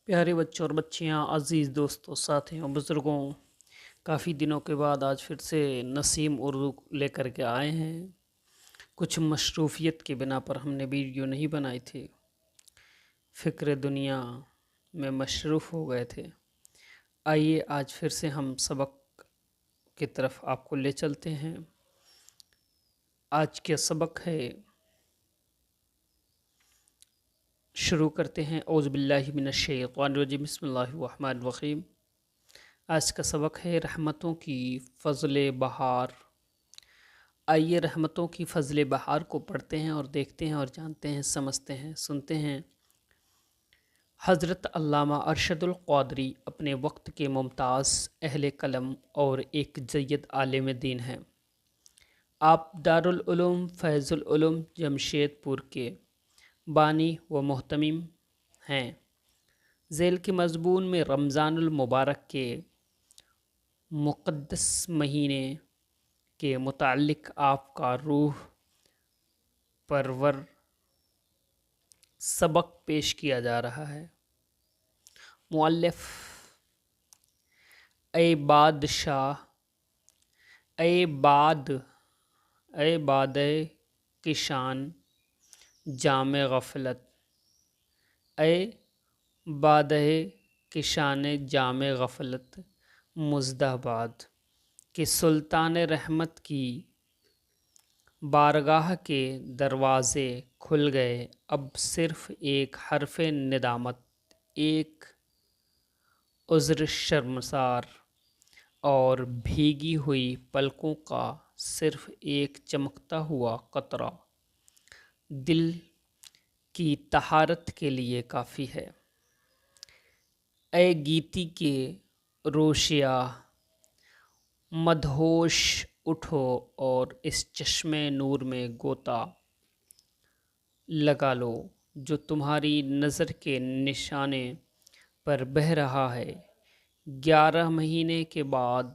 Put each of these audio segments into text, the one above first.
پیارے بچوں اور بچیاں، عزیز دوستوں، ساتھیوں، بزرگوں، کافی دنوں کے بعد آج پھر سے نسیم اردو لے کر کے آئے ہیں۔ کچھ مصروفیت کی بنا پر ہم نے ویڈیو نہیں بنائی تھی، فکر دنیا میں مصروف ہو گئے تھے۔ آئیے آج پھر سے ہم سبق کی طرف آپ کو لے چلتے ہیں۔ آج کا سبق ہے، شروع کرتے ہیں۔ اعوذ باللہ من الشیطان الرجیم، بسم اللہ الرحمن الرحیم۔ آج کا سبق ہے رحمتوں کی فضل بہار۔ آئیے رحمتوں کی فضل بہار کو پڑھتے ہیں اور دیکھتے ہیں اور جانتے ہیں، سمجھتے ہیں، سنتے ہیں۔ حضرت علامہ ارشد القادری اپنے وقت کے ممتاز اہل قلم اور ایک جید عالم دین ہیں۔ آپ دارالعلوم فیض العلوم جمشید پور کے بانی و محتمم ہیں۔ ذیل کے مضمون میں رمضان المبارک کے مقدس مہینے کے متعلق آپ کا روح پرور سبق پیش کیا جا رہا ہے۔ مؤلف: اے بادشاہ، اے بادِ کشان جام غفلت، اے بادِ کشان جام غفلت مژدہ باد کہ سلطان رحمت کی بارگاہ کے دروازے کھل گئے۔ اب صرف ایک حرف ندامت، ایک عذر شرمسار اور بھیگی ہوئی پلکوں کا صرف ایک چمکتا ہوا قطرہ دل کی طہارت کے لیے کافی ہے۔ اے گیتی کے روشیاہ مدہوش، اٹھو اور اس چشمِ نور میں غوطہ لگا لو جو تمہاری نظر کے نشانے پر بہہ رہا ہے۔ 11 مہینے کے بعد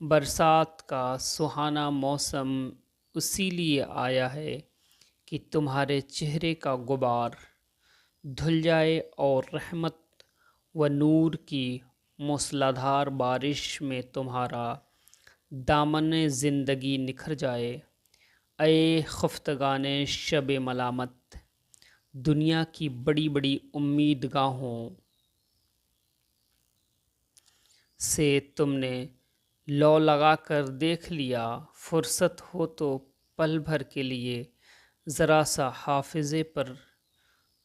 برسات کا سہانا موسم اسی لیے آیا ہے کہ تمہارے چہرے کا غبار دھل جائے اور رحمت و نور کی موسلادھار بارش میں تمہارا دامن زندگی نکھر جائے۔ اے خفتگان شب ملامت، دنیا کی بڑی بڑی امیدگاہوں سے تم نے لو لگا کر دیکھ لیا۔ فرصت ہو تو پل بھر کے لیے ذرا سا حافظے پر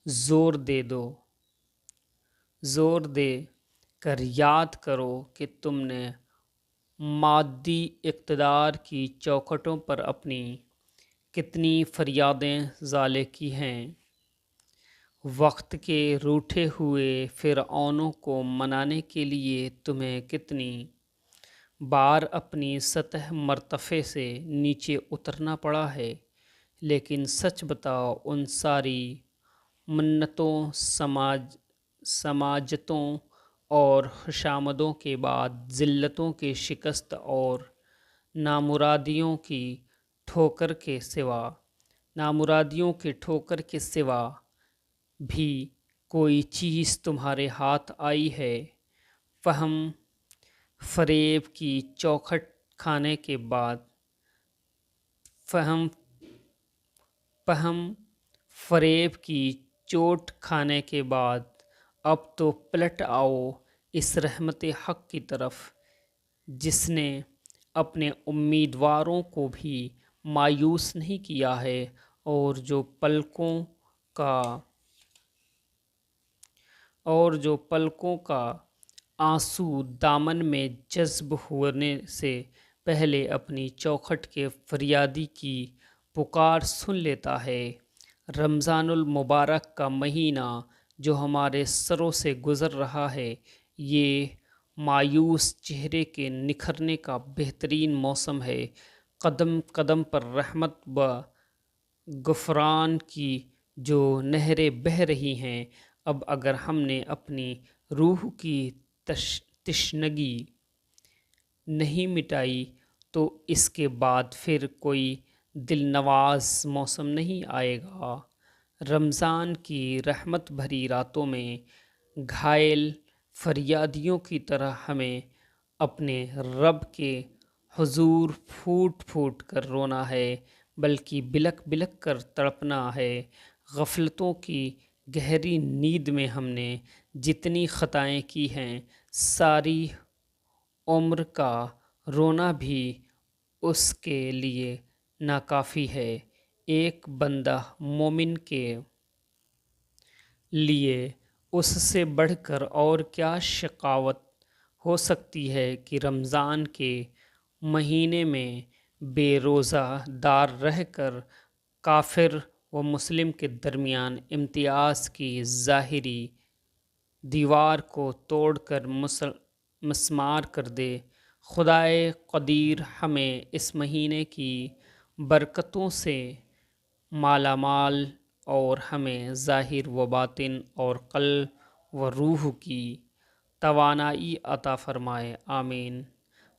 زور دے کر یاد کرو کہ تم نے مادی اقتدار کی چوکھٹوں پر اپنی کتنی فریادیں ضالع کی ہیں۔ وقت کے روٹھے ہوئے فرعونوں کو منانے کے لیے تمہیں کتنی بار اپنی سطح مرتفع سے نیچے اترنا پڑا ہے، لیکن سچ بتاؤ، ان ساری منتوں، سماجتوں اور خوشامدوں کے بعد ذلتوں کے شکست اور نامرادیوں کی ٹھوکر کے سوا بھی کوئی چیز تمہارے ہاتھ آئی ہے؟ فہم فریب کی چوکھٹ کھانے کے بعد فہم فریب کی چوٹ کھانے کے بعد اب تو پلٹ آؤ اس رحمت حق کی طرف جس نے اپنے امیدواروں کو بھی مایوس نہیں کیا ہے، اور جو پلکوں کا آنسو دامن میں جذب ہونے سے پہلے اپنی چوکھٹ کے فریادی کی پکار سن لیتا ہے۔ رمضان المبارک کا مہینہ جو ہمارے سروں سے گزر رہا ہے، یہ مایوس چہرے کے نکھرنے کا بہترین موسم ہے۔ قدم قدم پر رحمت و غفران کی جو نہریں بہہ رہی ہیں، اب اگر ہم نے اپنی روح کی تشنگی نہیں مٹائی تو اس کے بعد پھر کوئی دل نواز موسم نہیں آئے گا۔ رمضان کی رحمت بھری راتوں میں گھائل فریادیوں کی طرح ہمیں اپنے رب کے حضور پھوٹ پھوٹ کر رونا ہے، بلکہ بلک بلک کر تڑپنا ہے۔ غفلتوں کی گہری نیند میں ہم نے جتنی خطائیں کی ہیں، ساری عمر کا رونا بھی اس کے لیے ناکافی ہے۔ ایک بندہ مومن کے لیے اس سے بڑھ کر اور کیا شقاوت ہو سکتی ہے کہ رمضان کے مہینے میں بے روزہ دار رہ کر کافر و مسلم کے درمیان امتیاز کی ظاہری دیوار کو توڑ کر مسمار کر دے۔ خدائے قدیر ہمیں اس مہینے کی برکتوں سے مالا مال اور ہمیں ظاہر و باطن اور قلب و روح کی توانائی عطا فرمائے، آمین۔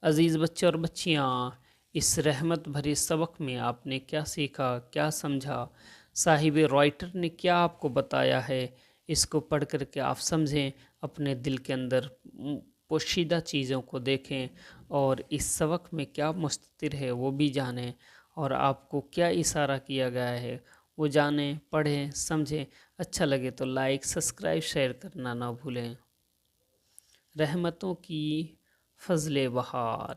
عزیز بچے اور بچیاں، اس رحمت بھرے سبق میں آپ نے کیا سیکھا، کیا سمجھا؟ صاحب رائٹر نے کیا آپ کو بتایا ہے؟ اس کو پڑھ کر کے آپ سمجھیں، اپنے دل کے اندر پوشیدہ چیزوں کو دیکھیں، اور اس سبق میں کیا مستتر ہے وہ بھی جانیں، اور آپ کو کیا اشارہ کیا گیا ہے وہ جانیں، پڑھیں، سمجھیں۔ اچھا لگے تو لائک، سبسکرائب، شیئر کرنا نہ بھولیں۔ رحمتوں کی فضل بہار۔